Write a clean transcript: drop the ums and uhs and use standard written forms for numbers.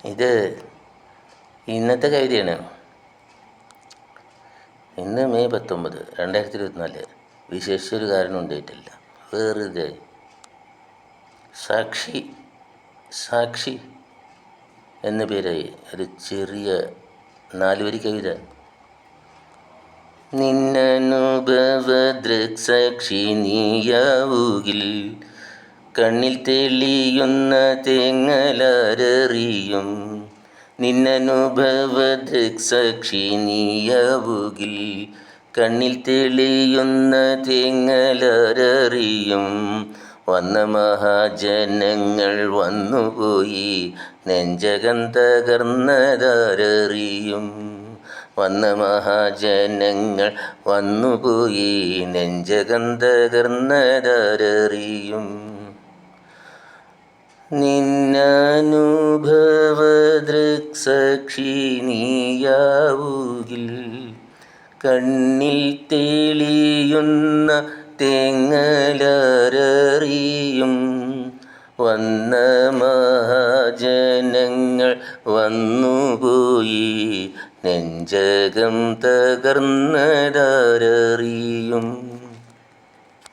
ഇത് ഇന്നത്തെ കവിതയാണ്. ഇന്ന് മെയ് 19, 2024. വിശേഷിച്ചൊരു കാരണം ഉണ്ടായിട്ടില്ല, വെറുതെ. സാക്ഷി എന്ന പേരായി ഒരു ചെറിയ 4 വരി കവിത. നിന്നനുഭവ ദൃക്സാക്ഷി നീയാവുകിൽ കണ്ണിൽ തെളിയുന്ന തേങ്ങലാരറിയും. നിന്നനുഭവ ദൃക്സാക്ഷി നീയാവുകിൽ കണ്ണിൽ തെളിയുന്ന തേങ്ങലാരറിയും. വന്ന മഹാജനങ്ങൾ വന്നുപോയി നെഞ്ചകം തകർന്നതാരറിയും. വന്ന മഹാജനങ്ങൾ വന്നുപോയി നെഞ്ചകം തകർന്നതാരറിയും. നിന്നനുഭവ ദൃക്സാക്ഷി നീയാവുകിൽ കണ്ണിൽ തെളിയുന്ന തേങ്ങലാരറിയും. വന്ന മഹാജനങ്ങൾ വന്നുപോയി നെഞ്ചകം തകർന്നതാരറിയും.